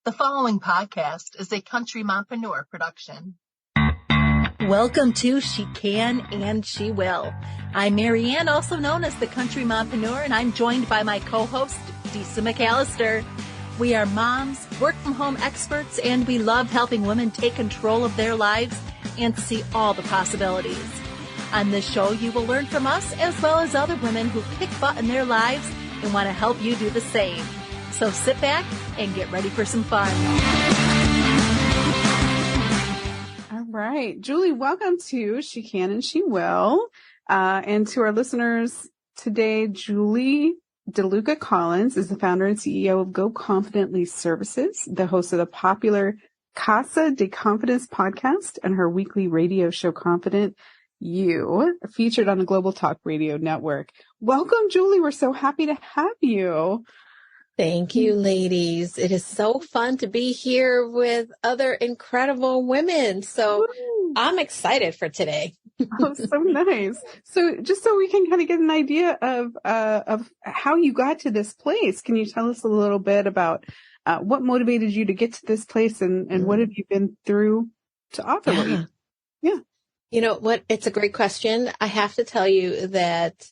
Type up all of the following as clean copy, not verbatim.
The following podcast is a Country Mompreneur production. Welcome to She Can and She Will. I'm Marianne, also known as the Country Mompreneur, and I'm joined by my co-host, Disa McAllister. We are moms, work-from-home experts, and we love helping women take control of their lives and see all the possibilities. On this show, you will learn from us as well as other women who kick butt in their lives and want to help you do the same. So sit back and get ready for some fun. All right. Julie, welcome to She Can and She Will. And to our listeners today, Julie DeLucca-Collins is the founder and CEO of Go Confidently Services, the host of the popular Casa DeConfidence Podcast and her weekly radio show Confident You, featured on the Global Talk Radio Network. Welcome, Julie. We're so happy to have you. Thank you, ladies. It is so fun to be here with other incredible women. So I'm excited for today. Oh, so nice. So just so we can kind of get an idea of how you got to this place, can you tell us a little bit about what motivated you to get to this place and what have you been through to offer? Yeah. You know what? It's a great question. I have to tell you that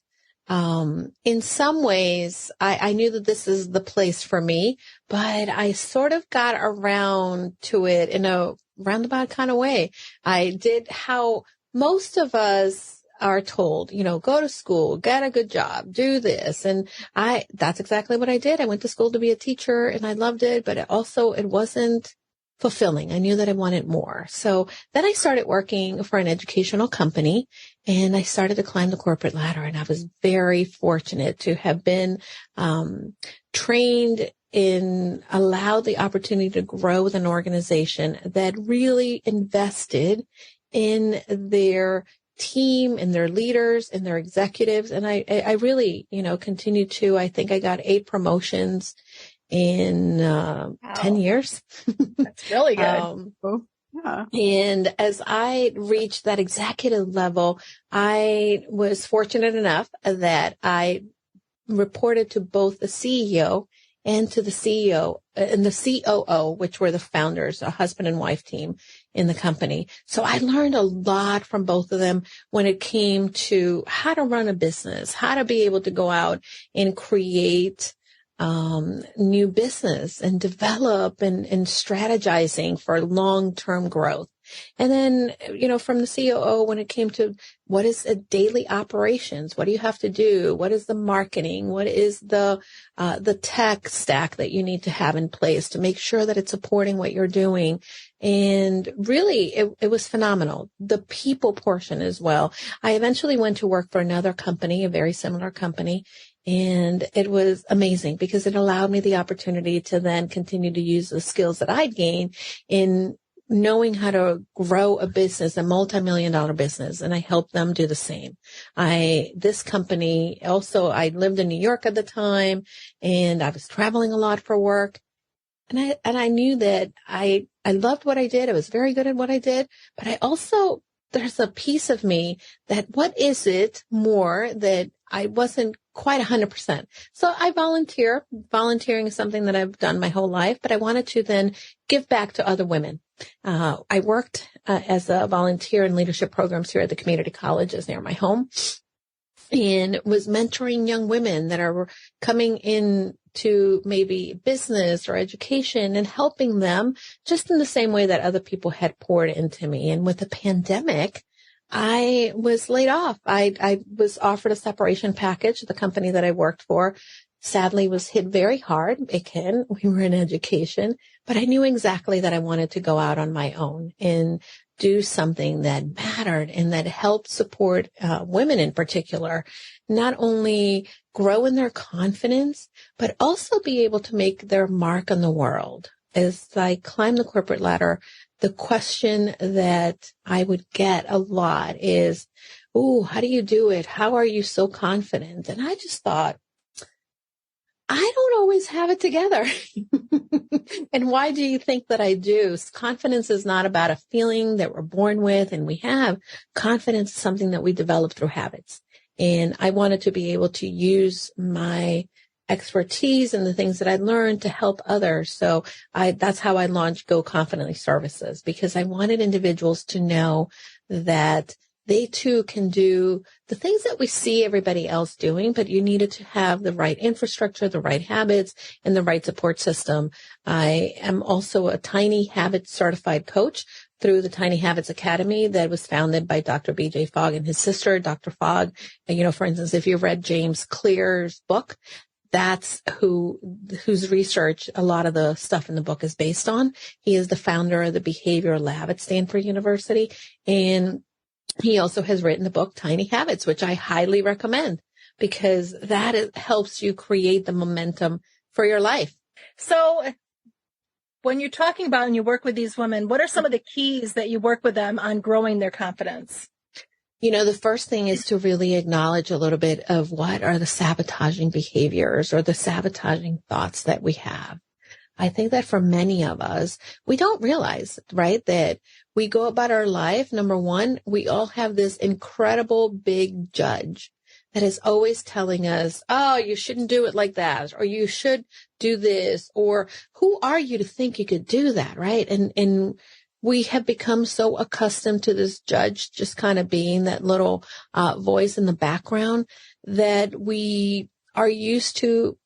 in some ways, I knew that this is the place for me, but I sort of got around to it in a roundabout kind of way. I did how most of us are told, go to school, get a good job, do this. And that's exactly what I did. I went to school to be a teacher and I loved it, but it wasn't fulfilling. I knew that I wanted more. So then I started working for an educational company and I started to climb the corporate ladder. And I was very fortunate to have been trained in, allowed the opportunity to grow with an organization that really invested in their team and their leaders and their executives. And I really, continued to, I think I got 8 promotions in 10 years. That's really good. Yeah. And as I reached that executive level, I was fortunate enough that I reported to both the CEO and to the CEO and the COO, which were the founders, a husband and wife team in the company. So I learned a lot from both of them when it came to how to run a business, how to be able to go out and create new business and develop and strategizing for long-term growth. And then, from the COO, when it came to what is a daily operations, what do you have to do? What is the marketing? What is the tech stack that you need to have in place to make sure that it's supporting what you're doing? And really, it was phenomenal. The people portion as well. I eventually went to work for another company, a very similar company. And it was amazing because it allowed me the opportunity to then continue to use the skills that I'd gained in knowing how to grow a business, a multi-million-dollar business. And I helped them do the same. This company also, I lived in New York at the time and I was traveling a lot for work. And I knew that I loved what I did. I was very good at what I did, but there's a piece of me that what is it more that I wasn't quite 100%. So I volunteer. Volunteering is something that I've done my whole life, but I wanted to then give back to other women. I worked as a volunteer in leadership programs here at the community colleges near my home and was mentoring young women that are coming in to maybe business or education and helping them just in the same way that other people had poured into me. And with the pandemic, I was laid off. I was offered a separation package. The company that I worked for sadly was hit very hard. We were in education, but I knew exactly that I wanted to go out on my own and do something that mattered and that helped support women in particular, not only grow in their confidence, but also be able to make their mark on the world. As I climbed the corporate ladder, the question that I would get a lot is, how do you do it? How are you so confident? And I just thought, I don't always have it together. And why do you think that I do? Confidence is not about a feeling that we're born with, and we have. Confidence is something that we develop through habits. And I wanted to be able to use my expertise and the things that I learned to help others. So that's how I launched Go Confidently Services, because I wanted individuals to know that they too can do the things that we see everybody else doing, but you needed to have the right infrastructure, the right habits, and the right support system. I am also a Tiny Habits certified coach through the Tiny Habits Academy that was founded by Dr. BJ Fogg and his sister, Dr. Fogg. And, for instance, if you read James Clear's book, that's whose research a lot of the stuff in the book is based on. He is the founder of the Behavior Lab at Stanford University. And he also has written the book Tiny Habits, which I highly recommend, because that helps you create the momentum for your life. So when you're talking about and you work with these women, what are some of the keys that you work with them on growing their confidence? The first thing is to really acknowledge a little bit of what are the sabotaging behaviors or the sabotaging thoughts that we have. I think that for many of us, we don't realize, right, that we go about our life. Number one, we all have this incredible big judge that is always telling us, oh, you shouldn't do it like that, or you should do this, or who are you to think you could do that, right? And we have become so accustomed to this judge just kind of being that little voice in the background that we are used to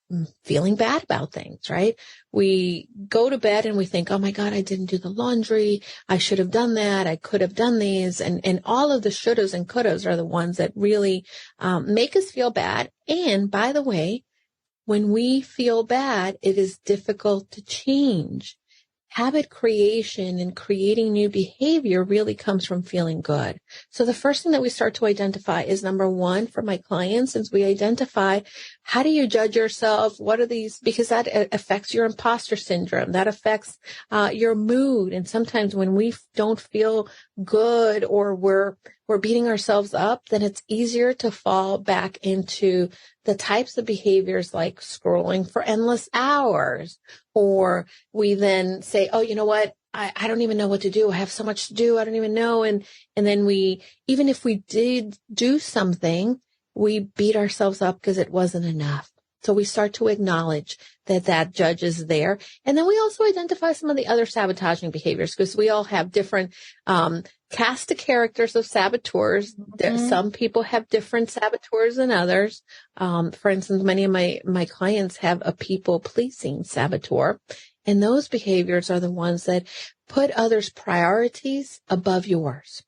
feeling bad about things, right? We go to bed and we think, oh my God, I didn't do the laundry. I should have done that. I could have done these. And all of the shouldas and couldas are the ones that really make us feel bad. And by the way, when we feel bad, it is difficult to change. Habit creation and creating new behavior really comes from feeling good. So the first thing that we start to identify is, number one, for my clients, is we identify, how do you judge yourself? What are these? Because that affects your imposter syndrome. That affects your mood. And sometimes when we don't feel good or we're beating ourselves up, then it's easier to fall back into the types of behaviors like scrolling for endless hours. Or we then say, oh, you know what? I don't even know what to do. I have so much to do. I don't even know. And then even if we did do something, we beat ourselves up because it wasn't enough. So we start to acknowledge that judge is there. And then we also identify some of the other sabotaging behaviors, because we all have different cast of characters of saboteurs. Mm-hmm. Some people have different saboteurs than others. For instance, many of my clients have a people-pleasing saboteur. And those behaviors are the ones that put others' priorities above yours.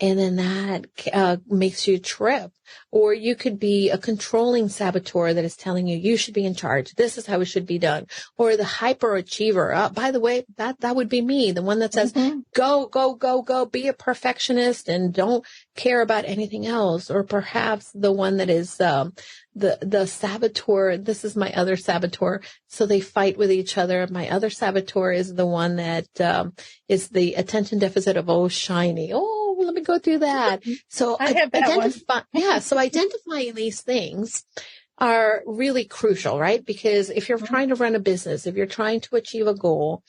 And then that makes you trip. Or you could be a controlling saboteur that is telling you should be in charge. This is how it should be done. Or the hyperachiever. By the way, that would be me, the one that says, mm-hmm. go, go, go, go, be a perfectionist and don't care about anything else. Or perhaps the one that is the saboteur. This is my other saboteur. So they fight with each other. My other saboteur is the one that is the attention deficit of, oh, shiny. Oh, let me go through that. So So identifying these things are really crucial, right? Because if you're trying to run a business, if you're trying to achieve a goal,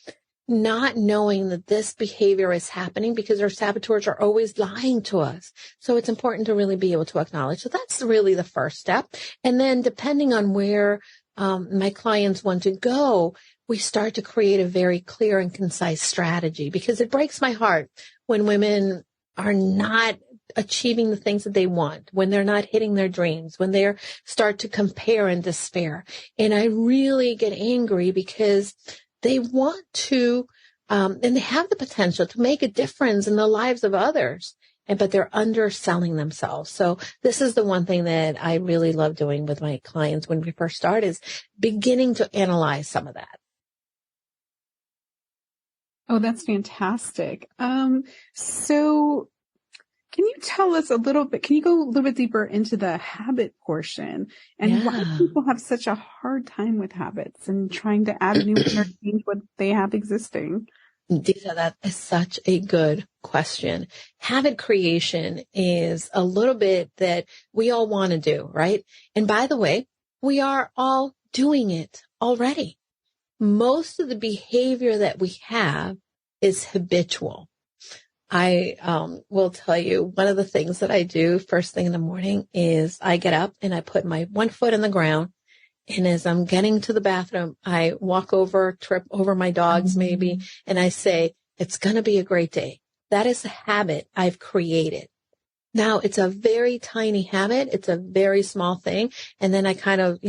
not knowing that this behavior is happening, because our saboteurs are always lying to us. So it's important to really be able to acknowledge. So that's really the first step. And then depending on where my clients want to go, we start to create a very clear and concise strategy, because it breaks my heart when women are not achieving the things that they want, when they're not hitting their dreams, when they start to compare and despair. And I really get angry, because they want to, and they have the potential to make a difference in the lives of others, but they're underselling themselves. So this is the one thing that I really love doing with my clients when we first start, is beginning to analyze some of that. Oh, that's fantastic. So can you tell us a little bit, can you go a little bit deeper into the habit portion and why people have such a hard time with habits and trying to add new or change what they have existing? Dita, that is such a good question. Habit creation is a little bit that we all want to do, right? And by the way, we are all doing it already. Most of the behavior that we have is habitual. I will tell you, one of the things that I do first thing in the morning is I get up and I put my one foot in the ground And as I'm getting to the bathroom, I trip over my dogs maybe, and I say, it's going to be a great day. That is a habit I've created. Now, it's a very tiny habit. It's a very small thing. And then I kind of,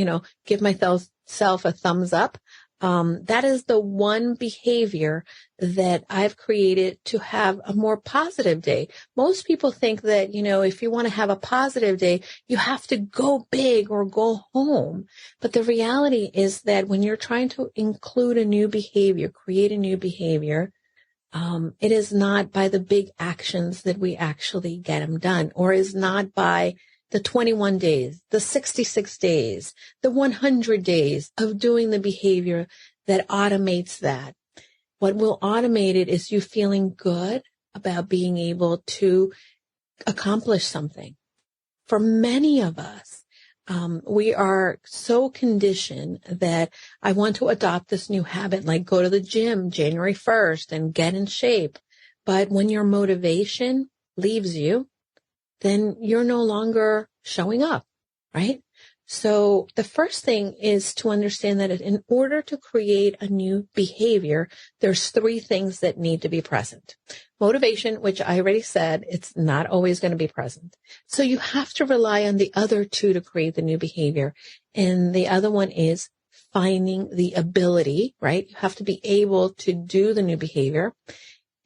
give myself a thumbs up. That is the one behavior that I've created to have a more positive day. Most people think that, if you want to have a positive day, you have to go big or go home. But the reality is that when you're trying to include a new behavior, create a new behavior, it is not by the big actions that we actually get them done, or is not by the 21 days, the 66 days, the 100 days of doing the behavior that automates that. What will automate it is you feeling good about being able to accomplish something. For many of us, we are so conditioned that I want to adopt this new habit, like go to the gym January 1st and get in shape. But when your motivation leaves you, then you're no longer showing up, right? So the first thing is to understand that in order to create a new behavior, there's 3 things that need to be present. Motivation, which I already said, it's not always going to be present. So you have to rely on the other 2 to create the new behavior. And the other one is finding the ability, right? You have to be able to do the new behavior.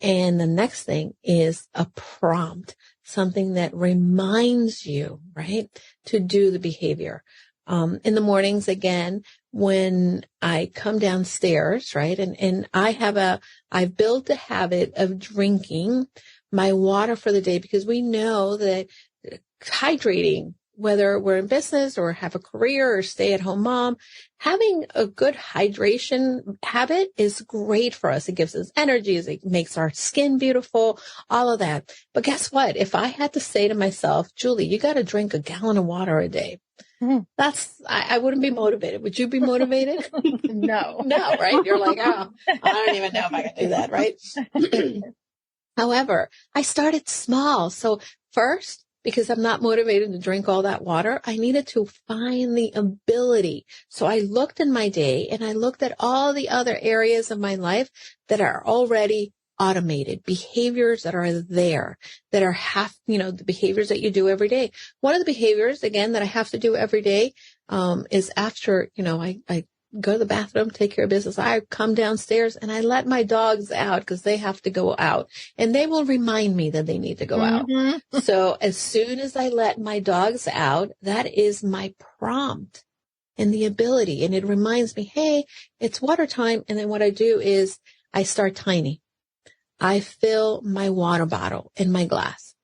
And the next thing is a prompt, something that reminds you, right, to do the behavior. In the mornings, again, when I come downstairs, right, and I've built a habit of drinking my water for the day, because we know that hydrating, whether we're in business or have a career or stay at home mom, having a good hydration habit is great for us. It gives us energy. It makes our skin beautiful, all of that. But guess what? If I had to say to myself, Julie, you got to drink a gallon of water a day. I wouldn't be motivated. Would you be motivated? No. No, right? You're like, oh, I don't even know if I can do that, right? However, I started small. So first, because I'm not motivated to drink all that water, I needed to find the ability. So I looked in my day and I looked at all the other areas of my life that are already automated, behaviors that are there, that are the behaviors that you do every day. One of the behaviors, again, that I have to do every day, is after, I go to the bathroom, take care of business. I come downstairs and I let my dogs out because they have to go out, and they will remind me that they need to go out. So as soon as I let my dogs out, that is my prompt and the ability. And it reminds me, hey, it's water time. And then what I do is I start tiny. I fill my water bottle in my glass,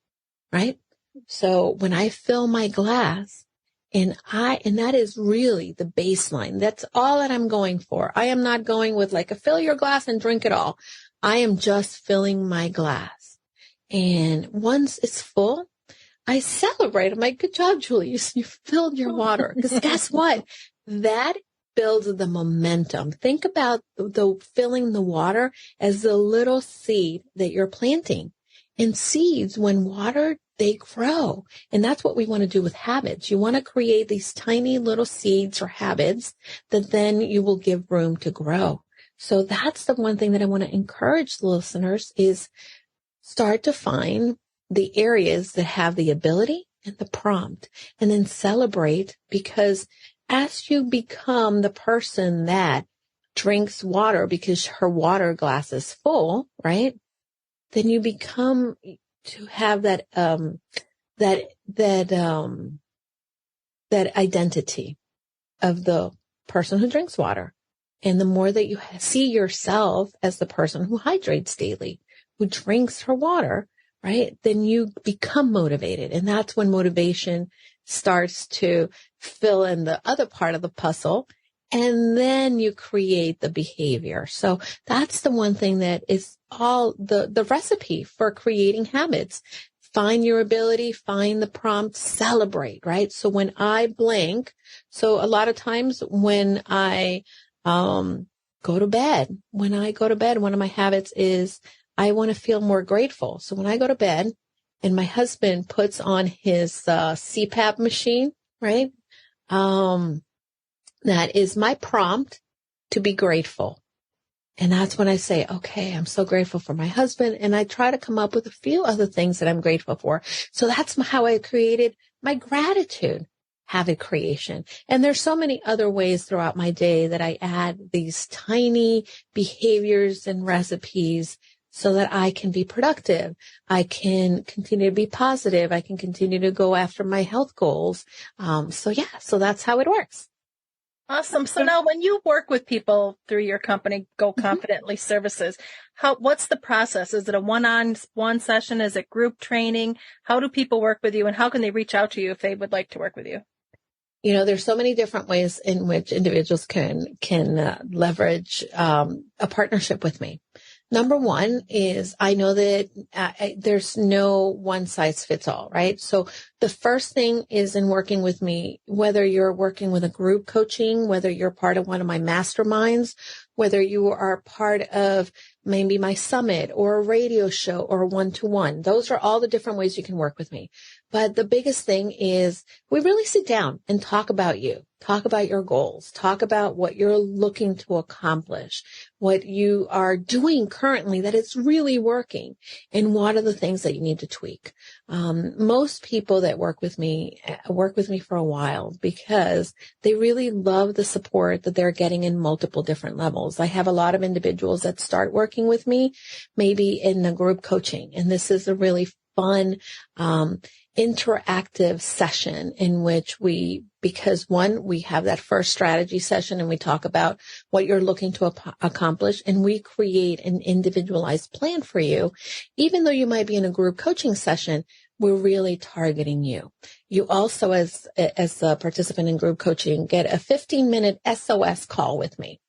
right? So when I fill my glass, and that is really the baseline. That's all that I'm going for. I am not going with like a fill your glass and drink it all. I am just filling my glass. And once it's full, I celebrate. I'm like, good job, Julie. You filled your water. Because guess what? That builds the momentum. Think about the filling the water as the little seed that you're planting. And seeds, when watered, they grow. And that's what we want to do with habits. You want to create these tiny little seeds or habits that then you will give room to grow. So that's the one thing that I want to encourage the listeners is start to find the areas that have the ability and the prompt, and then celebrate, because as you become the person that drinks water because her water glass is full, right? Then you become to have that identity of the person who drinks water. And the more that you see yourself as the person who hydrates daily, who drinks her water, right? Then you become motivated. And that's when motivation starts to fill in the other part of the puzzle. And then you create the behavior. So that's the one thing that is all the recipe for creating habits. Find your ability, find the prompt, celebrate, right? So when I blank, so a lot of times when I go to bed, one of my habits is I want to feel more grateful. So when I go to bed and my husband puts on his CPAP machine, right? that is my prompt to be grateful. And that's when I say, okay, I'm so grateful for my husband. And I try to come up with a few other things that I'm grateful for. So that's how I created my gratitude habit creation. And there's so many other ways throughout my day that I add these tiny behaviors and recipes so that I can be productive. I can continue to be positive. I can continue to go after my health goals. So that's how it works. Awesome. So now when you work with people through your company, Go Confidently Services, what's the process? Is it a one-on-one session? Is it group training? How do people work with you, and how can they reach out to you if they would like to work with you? You know, there's so many different ways in which individuals can leverage a partnership with me. Number one is I know that there's no one size fits all, right? So the first thing is in working with me, whether you're working with a group coaching, whether you're part of one of my masterminds, whether you are part of maybe my summit or a radio show or a one-to-one. Those are all the different ways you can work with me. But the biggest thing is we really sit down and talk about you, talk about your goals, talk about what you're looking to accomplish, what you are doing currently that it's really working, and what are the things that you need to tweak. Most people that work with me for a while because they really love the support that they're getting in multiple different levels. I have a lot of individuals that start working with me, maybe in the group coaching, and this is a really fun, interactive session in which because we have that first strategy session and we talk about what you're looking to accomplish, and we create an individualized plan for you. Even though you might be in a group coaching session, we're really targeting you. You also, as a participant in group coaching, get a 15-minute SOS call with me.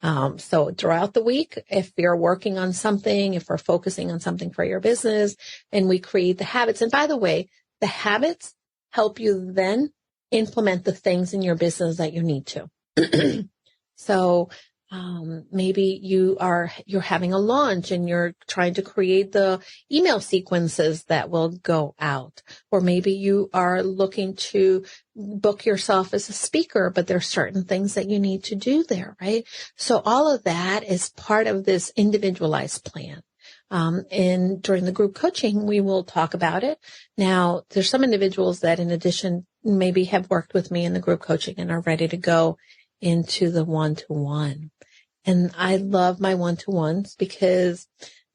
So throughout the week, if you're working on something, if we're focusing on something for your business, and we create the habits. And by the way, the habits help you then implement the things in your business that you need to. So, maybe you're having a launch and you're trying to create the email sequences that will go out, or maybe you are looking to book yourself as a speaker, but there's certain things that you need to do there, right? So all of that is part of this individualized plan. And during the group coaching, we will talk about it. Now, there's some individuals that in addition maybe have worked with me in the group coaching and are ready to go into the one-to-one. And I love my one-to-ones because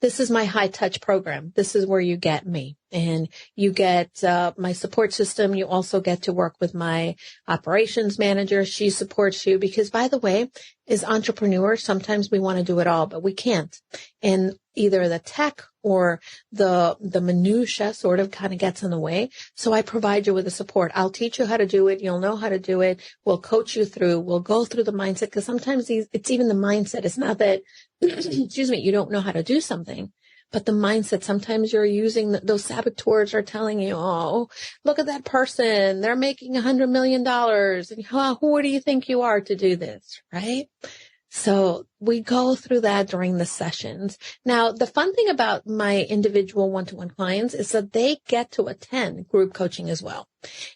this is my high touch program. This is where you get me, and you get my support system. You also get to work with my operations manager. She supports you because, by the way, as entrepreneurs, sometimes we want to do it all, but we can't. And either the tech or the minutia sort of kind of gets in the way. So I provide you with the support. I'll teach you how to do it. You'll know how to do it. We'll coach you through. We'll go through the mindset, because sometimes it's even the mindset. It's not that, excuse me, you don't know how to do something, but the mindset. Sometimes you're using those saboteurs are telling you, oh, look at that person. They're making $100 million. And who do you think you are to do this? Right? So we go through that during the sessions. Now, the fun thing about my individual one-to-one clients is that they get to attend group coaching as well.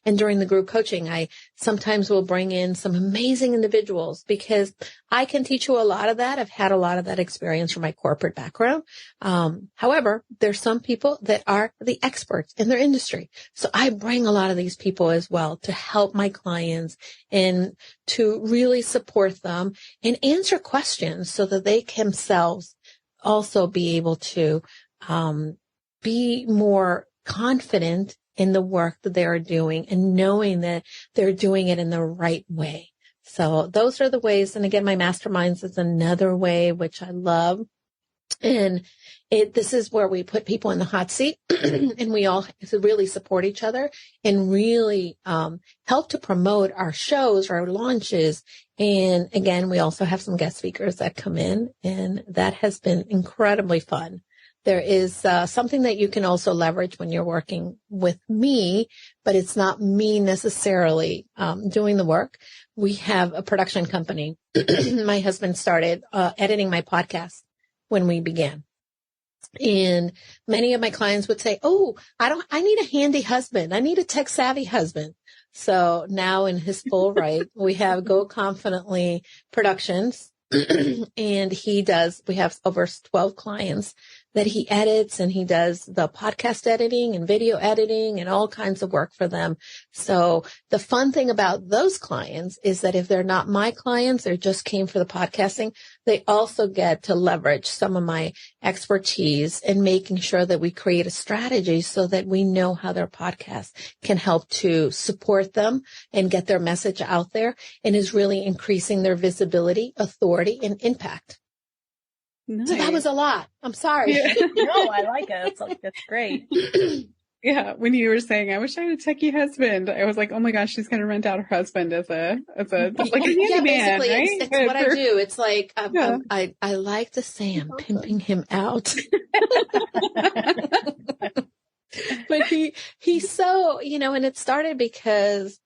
And during the group coaching, I sometimes will bring in some amazing individuals because I can teach you a lot of that. I've had a lot of that experience from my corporate background. However, there's some people that are the experts in their industry. So I bring a lot of these people as well to help my clients and to really support them and answer questions so that they themselves also be able to be more confident in the work that they are doing and knowing that they're doing it in the right way. So those are the ways. And again, my masterminds is another way, which I love. And this is where we put people in the hot seat and we all really support each other and really help to promote our shows, our launches. And again, we also have some guest speakers that come in, and that has been incredibly fun. There is something that you can also leverage when you're working with me, but it's not me necessarily doing the work. We have a production company. My husband started editing my podcast when we began. And many of my clients would say, oh, I need a handy husband. I need a tech savvy husband. So now in his full right, we have Go Confidently Productions. And we have over 12 clients that he edits, and he does the podcast editing and video editing and all kinds of work for them. So the fun thing about those clients is that if they're not my clients or just came for the podcasting, they also get to leverage some of my expertise in making sure that we create a strategy so that we know how their podcast can help to support them and get their message out there, and is really increasing their visibility, authority, and impact. Nice. So that was a lot. I'm sorry. No, I like it. That's great. Yeah. When you were saying, I wish I had a techie husband, I was like, oh my gosh, she's going to rent out her husband as a like a handyman, basically, right? it's what I do. It's like, I like to say I'm pimping him out. But he's so, and it started because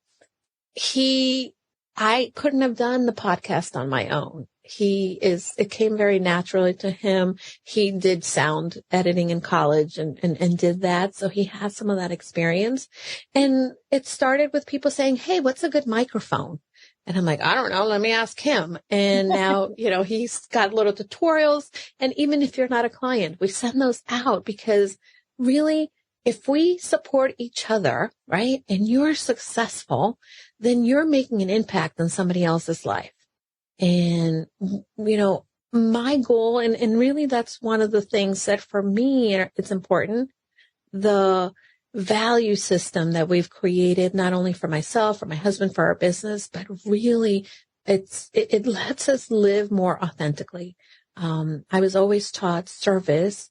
I couldn't have done the podcast on my own. It came very naturally to him. He did sound editing in college and did that. So he has some of that experience. And it started with people saying, hey, what's a good microphone? And I'm like, I don't know. Let me ask him. And now, he's got little tutorials. And even if you're not a client, we send those out because really, if we support each other, right, and you're successful, then you're making an impact on somebody else's life. And, my goal, and really that's one of the things that for me, it's important, the value system that we've created, not only for myself, for my husband, for our business, but really it lets us live more authentically. I was always taught service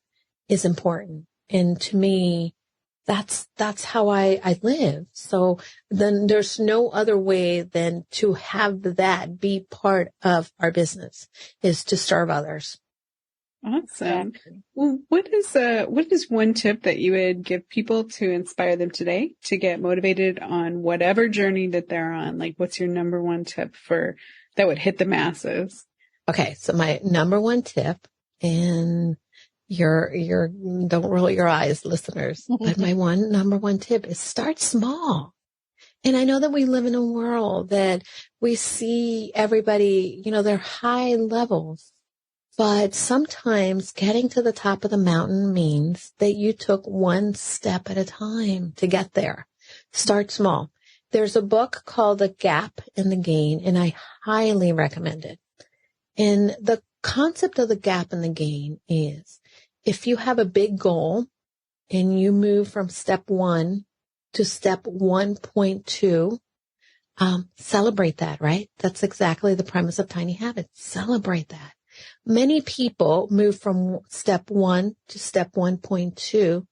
is important. And to me, that's how I live. So then there's no other way than to have that be part of our business, is to serve others. Awesome. Well, what is one tip that you would give people to inspire them today to get motivated on whatever journey that they're on? Like, what's your number one tip that would hit the masses? Okay. So my number one tip, and don't roll your eyes, listeners, but my number one tip is start small. And I know that we live in a world that we see everybody, they're high levels, but sometimes getting to the top of the mountain means that you took one step at a time to get there. Start small. There's a book called The Gap and the Gain, and I highly recommend it. And the concept of the gap and the gain is, if you have a big goal and you move from step 1 to step 1.2, celebrate that, right? That's exactly the premise of Tiny Habits. Celebrate that. Many people move from step 1 to step 1.2,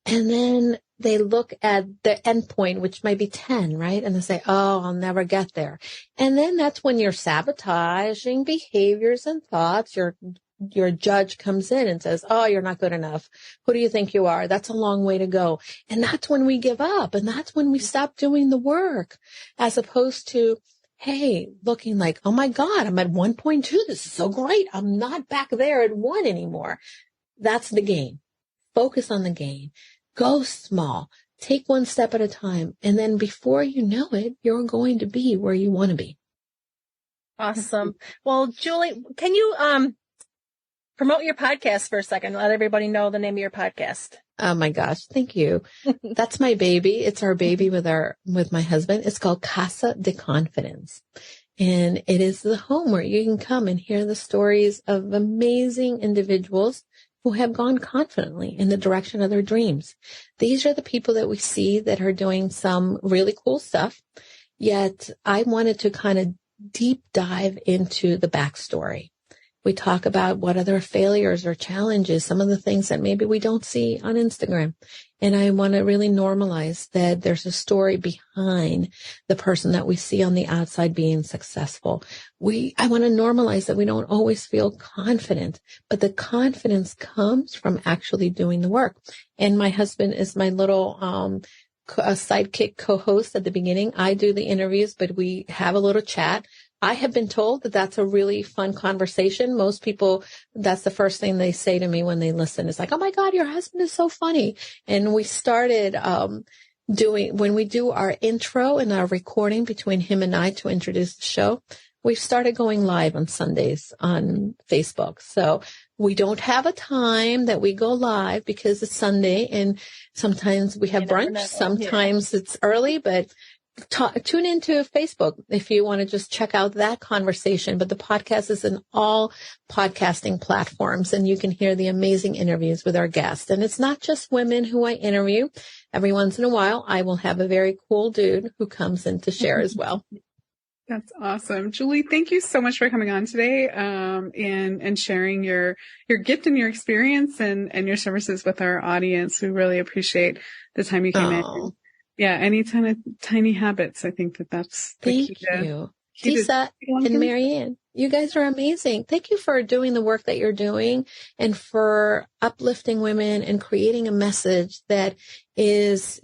and then they look at the end point, which might be 10, right? And they say, oh, I'll never get there. And then that's when you're sabotaging behaviors and thoughts. Your judge comes in and says, oh, you're not good enough. Who do you think you are? That's a long way to go. And that's when we give up. And that's when we stop doing the work, as opposed to, hey, looking like, oh my God, I'm at 1.2. This is so great. I'm not back there at 1 anymore. That's the gain. Focus on the gain. Go small. Take one step at a time. And then before you know it, you're going to be where you want to be. Awesome. Well, Julie, can you, promote your podcast for a second? Let everybody know the name of your podcast. Oh my gosh. Thank you. That's my baby. It's our baby with my husband. It's called Casa DeConfidence. And it is the home where you can come and hear the stories of amazing individuals who have gone confidently in the direction of their dreams. These are the people that we see that are doing some really cool stuff. Yet I wanted to kind of deep dive into the backstory. We talk about what are their failures or challenges, some of the things that maybe we don't see on Instagram. And I want to really normalize that there's a story behind the person that we see on the outside being successful. I want to normalize that we don't always feel confident, but the confidence comes from actually doing the work. And my husband is my little sidekick co-host at the beginning. I do the interviews, but we have a little chat. I have been told that that's a really fun conversation. Most people, that's the first thing they say to me when they listen. It's like, oh my God, your husband is so funny. And we started when we do our intro and our recording between him and I to introduce the show, we've started going live on Sundays on Facebook. So we don't have a time that we go live because it's Sunday and sometimes we have brunch. Sometimes it's early, but tune into Facebook if you want to just check out that conversation. But the podcast is in all podcasting platforms, and you can hear the amazing interviews with our guests. And it's not just women who I interview. Every once in a while, I will have a very cool dude who comes in to share as well. That's awesome. Julie, thank you so much for coming on today, and sharing your gift and your experience and your services with our audience. We really appreciate the time you came in. Yeah, any tiny habits. I think that's the Thank you. Tisa and Marianne, you guys are amazing. Thank you for doing the work that you're doing and for uplifting women and creating a message that is,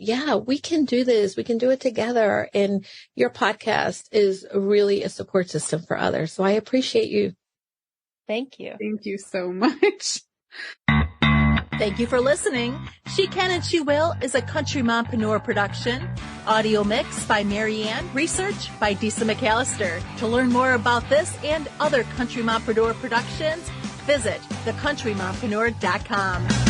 we can do this. We can do it together. And your podcast is really a support system for others. So I appreciate you. Thank you. Thank you so much. Thank you for listening. She Can and She Will is a Country Mompreneur production. Audio mix by Marianne. Research by Disa McAllister. To learn more about this and other Country Mompreneur productions, visit thecountrymompreneur.com.